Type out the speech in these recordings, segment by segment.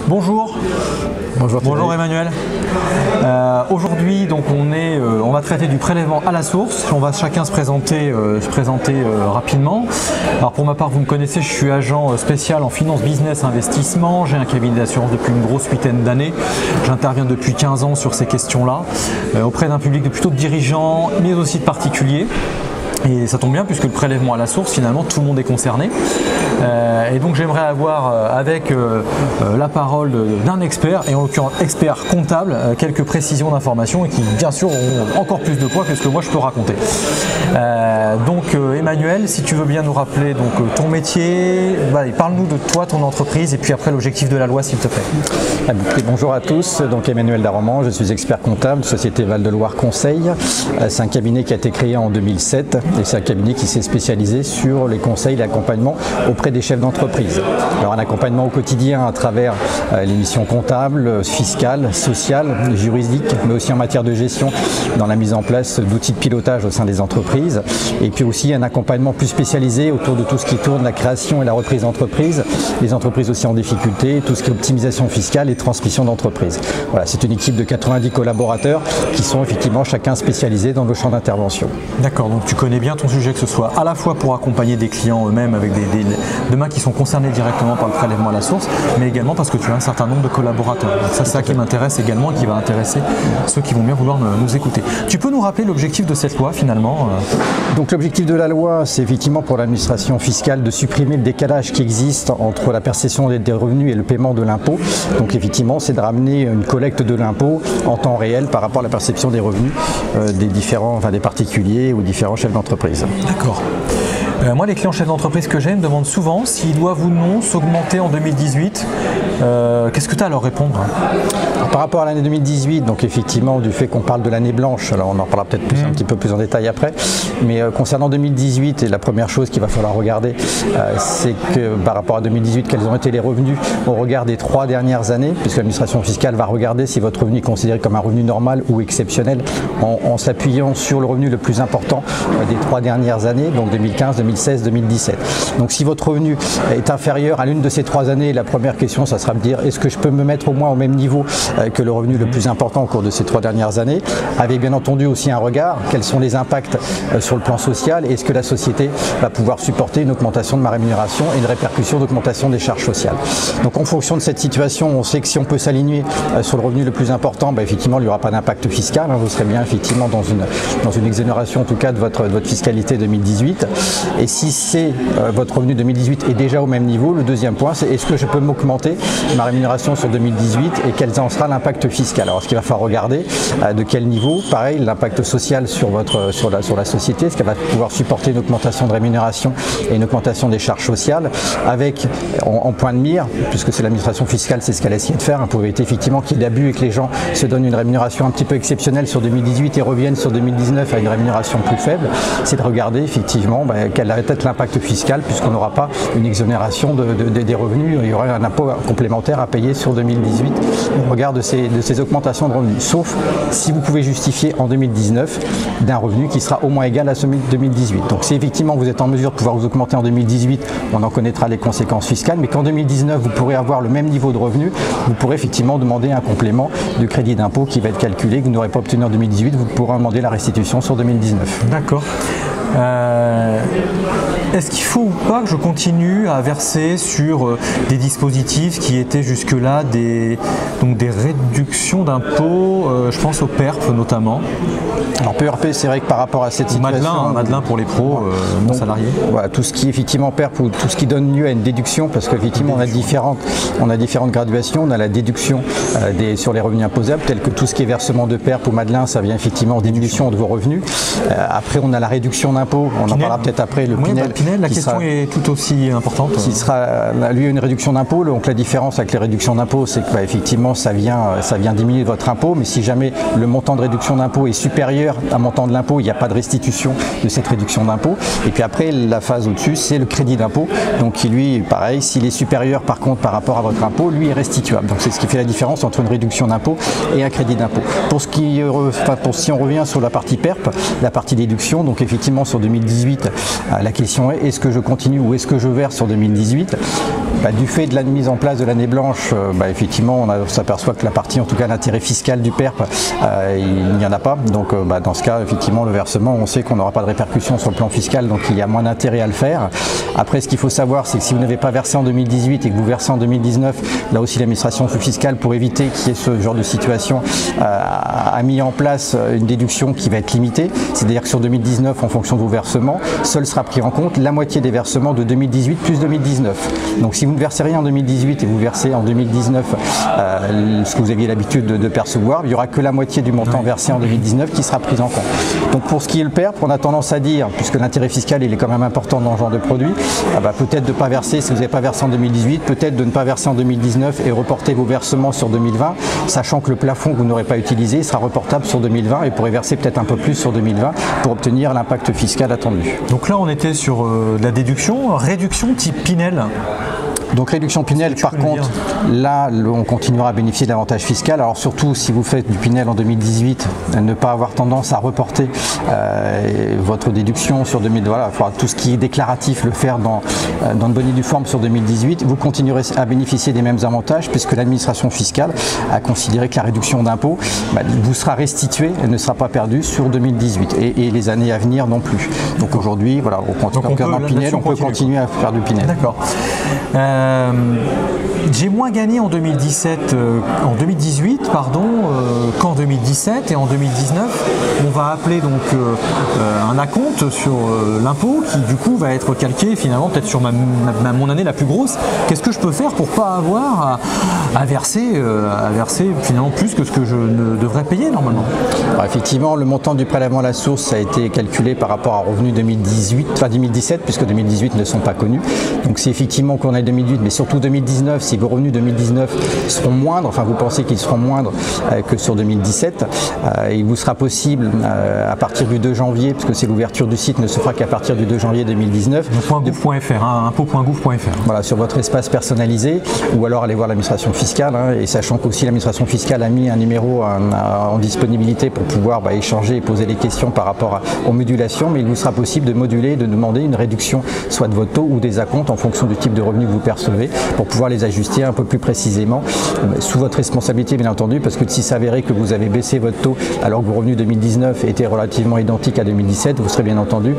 Bonjour. Bonjour Emmanuel. Aujourd'hui, donc on va traiter du prélèvement à la source. On va chacun se présenter rapidement. Alors pour ma part, vous me connaissez, je suis agent spécial en finance, business, investissement. J'ai un cabinet d'assurance depuis une grosse huitaine d'années. J'interviens depuis 15 ans sur ces questions-là, auprès d'un public de plutôt de dirigeants, mais aussi de particuliers. Et ça tombe bien puisque le prélèvement à la source, finalement, tout le monde est concerné. Et donc j'aimerais avoir avec la parole d'un expert, et en l'occurrence expert comptable, quelques précisions d'informations et qui bien sûr auront encore plus de poids que ce que moi je peux raconter. Emmanuel, si tu veux bien nous rappeler ton métier, parle-nous de toi, ton entreprise et puis après l'objectif de la loi s'il te plaît. Bonjour à tous, donc Emmanuel Darroman, je suis expert comptable, Société Val-de-Loire Conseil. C'est un cabinet qui a été créé en 2007 et c'est un cabinet qui s'est spécialisé sur les conseils et l'accompagnement auprès des chefs d'entreprise. Alors un accompagnement au quotidien à travers les missions comptables, fiscales, sociales, juridiques, mais aussi en matière de gestion dans la mise en place d'outils de pilotage au sein des entreprises. Et puis aussi un accompagnement plus spécialisé autour de tout ce qui tourne la création et la reprise d'entreprise, les entreprises aussi en difficulté, tout ce qui est optimisation fiscale et transmission d'entreprise. Voilà, c'est une équipe de 90 collaborateurs qui sont effectivement chacun spécialisés dans le champ d'intervention. D'accord, donc tu connais bien ton sujet, que ce soit à la fois pour accompagner des clients eux-mêmes avec des mains qui sont concernés directement par le prélèvement à la source, mais également parce que tu as un certain nombre de collaborateurs. Donc ça, c'est ça qui m'intéresse également et qui va intéresser ceux qui vont bien vouloir nous écouter. Tu peux nous rappeler l'objectif de cette loi finalement? Donc l'objectif de la loi, c'est effectivement pour l'administration fiscale de supprimer le décalage qui existe entre la perception des revenus et le paiement de l'impôt. Donc effectivement, c'est de ramener une collecte de l'impôt en temps réel par rapport à la perception des revenus des particuliers ou différents chefs d'entreprise. D'accord. Moi, les clients chefs d'entreprise que j'ai me demandent souvent s'ils doivent ou non s'augmenter en 2018. Qu'est-ce que tu as à leur répondre? Alors, par rapport à l'année 2018, donc effectivement, du fait qu'on parle de l'année blanche, alors on en parlera peut-être un petit peu plus en détail après, mais concernant 2018, et la première chose qu'il va falloir regarder, c'est que par rapport à 2018, quels ont été les revenus au regard des 3 dernières années, puisque l'administration fiscale va regarder si votre revenu est considéré comme un revenu normal ou exceptionnel, en s'appuyant sur le revenu le plus important des 3 dernières années, donc 2015, 2016, 2017. Donc si votre revenu est inférieur à l'une de ces 3 années, la première question, ça sera de dire est-ce que je peux me mettre au moins au même niveau que le revenu le plus important au cours de ces 3 dernières années, avec bien entendu aussi un regard, quels sont les impacts sur le plan social, et est-ce que la société va pouvoir supporter une augmentation de ma rémunération et une répercussion d'augmentation des charges sociales. Donc en fonction de cette situation, on sait que si on peut s'aligner sur le revenu le plus important, effectivement il n'y aura pas d'impact fiscal, vous serez bien effectivement dans une exonération en tout cas de votre fiscalité 2018. Et si c'est votre revenu 2018 est déjà au même niveau, le deuxième point c'est est-ce que je peux m'augmenter ma rémunération sur 2018 et quel en sera l'impact fiscal. Alors ce qu'il va falloir regarder, de quel niveau, pareil l'impact social sur la société, est-ce qu'elle va pouvoir supporter une augmentation de rémunération et une augmentation des charges sociales, avec en point de mire, puisque c'est l'administration fiscale, c'est ce qu'elle a essayé de faire, pour éviter effectivement qu'il y ait d'abus et que les gens se donnent une rémunération un petit peu exceptionnelle sur 2018 et reviennent sur 2019 à une rémunération plus faible, c'est de regarder effectivement quel va être l'impact fiscal, puisqu'on n'aura pas une exonération des revenus, il y aura un impôt complémentaire à payer sur 2018 au regard de ces augmentations de revenus, sauf si vous pouvez justifier en 2019 d'un revenu qui sera au moins égal à celui de 2018. Donc si effectivement vous êtes en mesure de pouvoir vous augmenter en 2018, on en connaîtra les conséquences fiscales, mais qu'en 2019 vous pourrez avoir le même niveau de revenu, vous pourrez effectivement demander un complément de crédit d'impôt qui va être calculé, que vous n'aurez pas obtenu en 2018, vous pourrez demander la restitution sur 2019. D'accord. Est-ce qu'il faut ou pas que je continue à verser sur des dispositifs qui étaient jusque-là des réductions d'impôts, je pense au PERP notamment? Alors PERP, c'est vrai que par rapport à cette situation... Madelin pour les pros, non salariés. Voilà, tout ce qui est effectivement PERP ou tout ce qui donne lieu à une déduction, parce qu'effectivement on a différentes graduations, on a la déduction sur les revenus imposables, tels que tout ce qui est versement de PERP ou Madelin, ça vient effectivement en diminution de vos revenus. Après on a la réduction d'impôt, on en parlera peut-être après, le Pinel. La question est tout aussi importante. Qui sera lui une réduction d'impôt, donc la différence avec les réductions d'impôt, c'est que effectivement ça vient diminuer votre impôt, mais si jamais le montant de réduction d'impôt est supérieur à un montant de l'impôt, il n'y a pas de restitution de cette réduction d'impôt. Et puis après, la phase au-dessus, c'est le crédit d'impôt, donc qui lui, pareil, s'il est supérieur par contre par rapport à votre impôt, lui est restituable. Donc c'est ce qui fait la différence entre une réduction d'impôt et un crédit d'impôt. Si on revient sur la partie PERP, la partie déduction, donc effectivement sur 2018, la question est-ce que je continue ou est-ce que je verse sur 2018 ? Du fait de la mise en place de l'année blanche, effectivement, on s'aperçoit que la partie, en tout cas l'intérêt fiscal du PERP, il n'y en a pas. Donc dans ce cas, effectivement, le versement, on sait qu'on n'aura pas de répercussion sur le plan fiscal, donc il y a moins d'intérêt à le faire. Après, ce qu'il faut savoir, c'est que si vous n'avez pas versé en 2018 et que vous versez en 2019, là aussi l'administration fiscale, pour éviter qu'il y ait ce genre de situation, a mis en place une déduction qui va être limitée. C'est-à-dire que sur 2019, en fonction de vos versements, seul sera pris en compte la moitié des versements de 2018 plus 2019. Donc si vous ne versez rien en 2018 et vous versez en 2019 ce que vous aviez l'habitude de percevoir, il n'y aura que la moitié du montant versé en 2019 qui sera pris en compte. Donc pour ce qui est le PERP, on a tendance à dire, puisque l'intérêt fiscal il est quand même important dans ce genre de produit, peut-être de ne pas verser si vous n'avez pas versé en 2018, peut-être de ne pas verser en 2019 et reporter vos versements sur 2020, sachant que le plafond que vous n'aurez pas utilisé sera reportable sur 2020 et pourrez verser peut-être un peu plus sur 2020 pour obtenir l'impact fiscal attendu. Donc là on était sur de la déduction, réduction type Pinel. Donc réduction Pinel, par contre, là on continuera à bénéficier de l'avantage fiscal. Alors surtout si vous faites du Pinel en 2018, ne pas avoir tendance à reporter votre déduction sur 2020. Voilà, il faudra tout ce qui est déclaratif le faire dans de bonne et due forme sur 2018. Vous continuerez à bénéficier des mêmes avantages puisque l'administration fiscale a considéré que la réduction d'impôt vous sera restituée et ne sera pas perdue sur 2018 et les années à venir non plus. Donc aujourd'hui, voilà, on peut continuer à faire du Pinel. D'accord. J'ai moins gagné en 2018 qu'en 2017 et en 2019 on va appeler donc un acompte sur l'impôt qui du coup va être calqué finalement peut-être sur mon année la plus grosse. Qu'est-ce que je peux faire pour pas avoir à verser finalement plus que ce que je ne devrais payer normalement? Alors effectivement, le montant du prélèvement à la source a été calculé par rapport à revenu 2017 puisque 2018 ne sont pas connus. Donc c'est effectivement qu'on a 2018 mais surtout 2019, si vos revenus 2019 seront moindres, enfin vous pensez qu'ils seront moindres que sur 2017, il vous sera possible à partir du 2 janvier, puisque c'est l'ouverture du site ne se fera qu'à partir du 2 janvier 2019. .gouv.fr, impôt.gouv.fr. Voilà, sur votre espace personnalisé, ou alors aller voir l'administration fiscale, et sachant qu'aussi l'administration fiscale a mis un numéro en disponibilité pour pouvoir échanger et poser des questions par rapport aux modulations, mais il vous sera possible de moduler, de demander une réduction soit de votre taux ou des acomptes en fonction du type de revenu que vous percevez, pour pouvoir les ajuster un peu plus précisément, sous votre responsabilité bien entendu, parce que si s'avérait que vous avez baissé votre taux alors que vos revenus 2019 étaient relativement identiques à 2017, vous serez bien entendu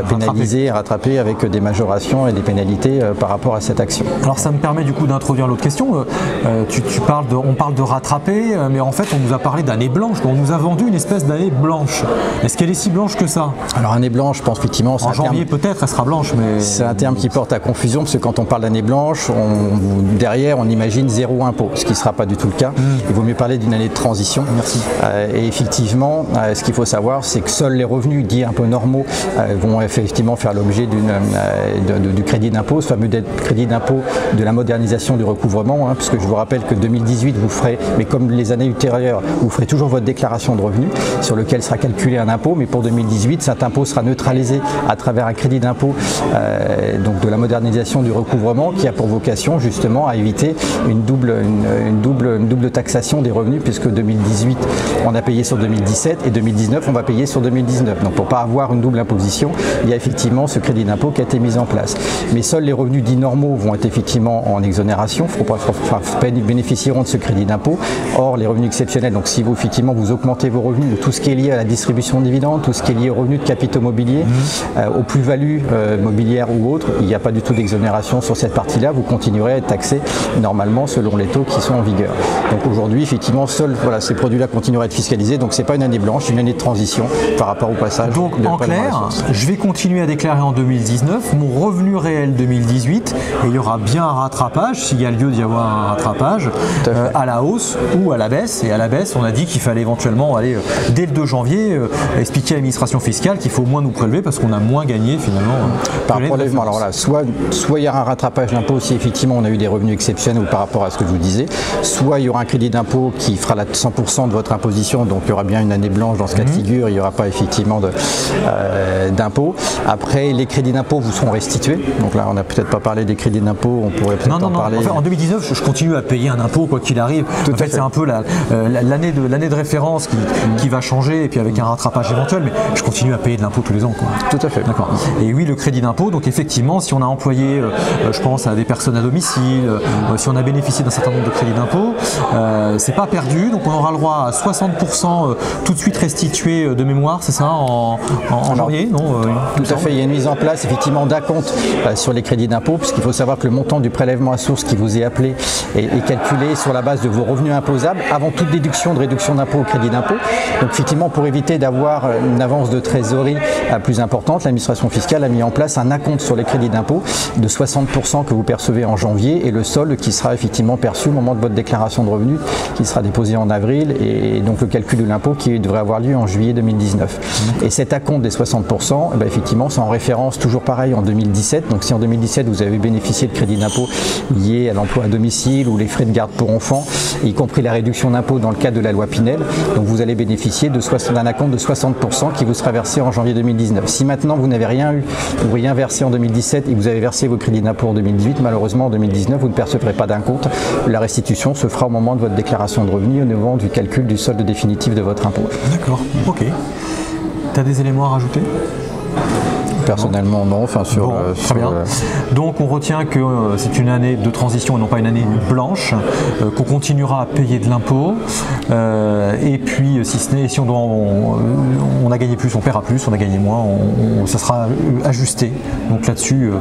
pénalisé et rattrapé avec des majorations et des pénalités par rapport à cette action. Alors ça me permet du coup d'introduire l'autre question. On parle de rattraper, mais en fait on nous a parlé d'année blanche, on nous a vendu une espèce d'année blanche. Est-ce qu'elle est si blanche que ça? Alors année blanche, je pense effectivement... En janvier peut-être elle sera blanche, mais... C'est un terme qui porte à confusion, parce que quand on parle d'année blanche, derrière on imagine zéro impôt, ce qui ne sera pas du tout le cas. Il vaut mieux parler d'une année de transition. Merci. Et effectivement, ce qu'il faut savoir, c'est que seuls les revenus dits impôts normaux vont effectivement faire l'objet du crédit d'impôt, ce fameux crédit d'impôt de la modernisation du recouvrement, puisque je vous rappelle que 2018, vous ferez, mais comme les années ultérieures, vous ferez toujours votre déclaration de revenus sur lequel sera calculé un impôt, mais pour 2018, cet impôt sera neutralisé à travers un crédit d'impôt donc de la modernisation du recouvrement qui a pour vocation justement à éviter une double taxation des revenus, puisque 2018 on a payé sur 2017 et 2019 on va payer sur 2019. Donc pour ne pas avoir une double imposition, il y a effectivement ce crédit d'impôt qui a été mis en place. Mais seuls les revenus dits normaux vont être effectivement en exonération, bénéficieront de ce crédit d'impôt. Or les revenus exceptionnels, donc si vous effectivement vous augmentez vos revenus, tout ce qui est lié à la distribution de dividendes, tout ce qui est lié aux revenus de capitaux mobiliers, aux plus-values mobilières ou autres, il n'y a pas du tout d'exonération sur cette partie-là. Vous continuerez à être taxé normalement selon les taux qui sont en vigueur. Donc aujourd'hui, effectivement, seuls ces produits-là continueraient à être fiscalisés. Donc c'est pas une année blanche, une année de transition par rapport au passage. Donc en clair, je vais continuer à déclarer en 2019 mon revenu réel 2018 et il y aura bien un rattrapage, s'il y a lieu d'y avoir un rattrapage, à la hausse ou à la baisse. Et à la baisse, on a dit qu'il fallait éventuellement aller dès le 2 janvier expliquer à l'administration fiscale qu'il faut moins nous prélever parce qu'on a moins gagné finalement. Par prélèvement. Alors là, soit il y aura un rattrapage d'impôt si effectivement on a eu des revenus exceptionnel ou par rapport à ce que je vous disais. Soit il y aura un crédit d'impôt qui fera la 100% de votre imposition, donc il y aura bien une année blanche dans ce cas de figure, il n'y aura pas effectivement d'impôt. Après, les crédits d'impôt vous seront restitués. Donc là, on n'a peut-être pas parlé des crédits d'impôt, on pourrait peut-être en parler. En fait, en 2019, je continue à payer un impôt quoi qu'il arrive. En fait, c'est un peu l'année de référence qui va changer, et puis avec un rattrapage éventuel, mais je continue à payer de l'impôt tous les ans, quoi. Tout à fait. D'accord. Et oui, le crédit d'impôt, donc effectivement, si on a employé, je pense à des personnes à domicile, si on a bénéficié d'un certain nombre de crédits d'impôt, c'est pas perdu, donc on aura le droit à 60% tout de suite restitué de mémoire, c'est ça, en janvier, non Tout à fait, il y a une mise en place effectivement d'acompte sur les crédits d'impôt, puisqu'il faut savoir que le montant du prélèvement à source qui vous est appelé est calculé sur la base de vos revenus imposables avant toute déduction de réduction d'impôt au crédit d'impôt. Donc effectivement, pour éviter d'avoir une avance de trésorerie plus importante, l'administration fiscale a mis en place un acompte sur les crédits d'impôt de 60% que vous percevez en janvier, et le solde qui sera effectivement perçu au moment de votre déclaration de revenus, qui sera déposé en avril, et donc le calcul de l'impôt qui devrait avoir lieu en juillet 2019. Et cet acompte des 60%, effectivement, c'est en référence toujours pareil en 2017. Donc si en 2017 vous avez bénéficié de crédit d'impôt lié à l'emploi à domicile ou les frais de garde pour enfants, y compris la réduction d'impôt dans le cadre de la loi Pinel, donc vous allez bénéficier d'un acompte de 60% qui vous sera versé en janvier 2019. Si maintenant vous n'avez rien eu ou rien versé en 2017 et que vous avez versé vos crédits d'impôt en 2018, malheureusement en 2019 vous ne percevrez pas d'acompte. La restitution se fera au moment de votre déclaration de revenus, au moment du calcul du solde définitif de votre impôt. D'accord, ok. Tu as des éléments à rajouter ? Personnellement, non. Enfin, très bien. Donc, on retient que c'est une année de transition et non pas une année blanche, qu'on continuera à payer de l'impôt. Et puis, si ce n'est, si on a gagné plus, on paiera plus, on a gagné moins, ça sera ajusté. Donc là-dessus,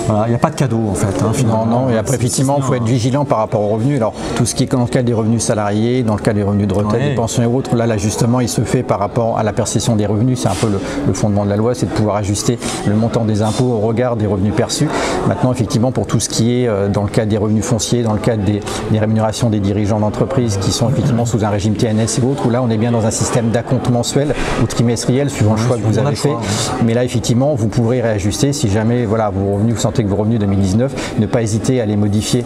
voilà, il n'y a pas de cadeau en fait. Finalement. Non. Et après, effectivement, il faut être vigilant par rapport aux revenus. Alors, tout ce qui est dans le cas des revenus salariés, dans le cas des revenus de retraite, des pensions et autres, là, l'ajustement, il se fait par rapport à la perception des revenus. C'est un peu le fondement de la loi, c'est de pouvoir ajuster le montant des impôts au regard des revenus perçus. Maintenant, effectivement, pour tout ce qui est dans le cadre des revenus fonciers, dans le cadre des rémunérations des dirigeants d'entreprise qui sont effectivement sous un régime TNS et autres, où là, on est bien dans un système d'acompte mensuel ou trimestriel, suivant le choix que vous avez fait. Mais là, effectivement, vous pourrez réajuster si jamais voilà, vous sentez que vos revenus 2019, ne pas hésiter à les modifier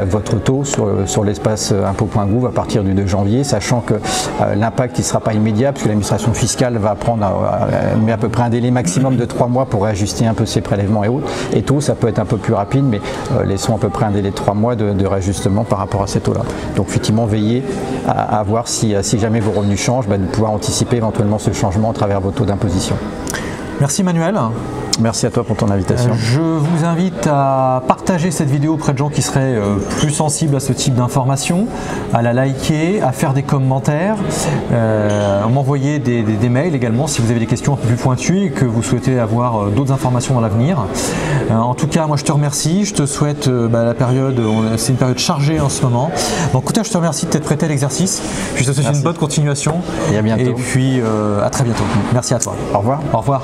votre taux sur l'espace impôt.gouv à partir du 2 janvier, sachant que l'impact ne sera pas immédiat, puisque l'administration fiscale va prendre à peu près un délai maximum de 3 mois pour réajuster un peu ses prélèvements et autres. Et taux, ça peut être un peu plus rapide, mais laissons à peu près un délai de 3 mois de réajustement par rapport à ces taux-là. Donc effectivement, veillez à voir si jamais vos revenus changent, de pouvoir anticiper éventuellement ce changement à travers vos taux d'imposition. Merci Manuel. Merci à toi pour ton invitation. Je vous invite à partager cette vidéo auprès de gens qui seraient plus sensibles à ce type d'informations, à la liker, à faire des commentaires, à m'envoyer des mails également si vous avez des questions un peu plus pointues et que vous souhaitez avoir d'autres informations dans l'avenir. En tout cas, moi je te remercie, je te souhaite la période, c'est une période chargée en ce moment. Donc écoute, je te remercie de t'être prêté à l'exercice, je te souhaite une bonne continuation et à bientôt. Et puis à très bientôt. Merci à toi. Au revoir. Au revoir.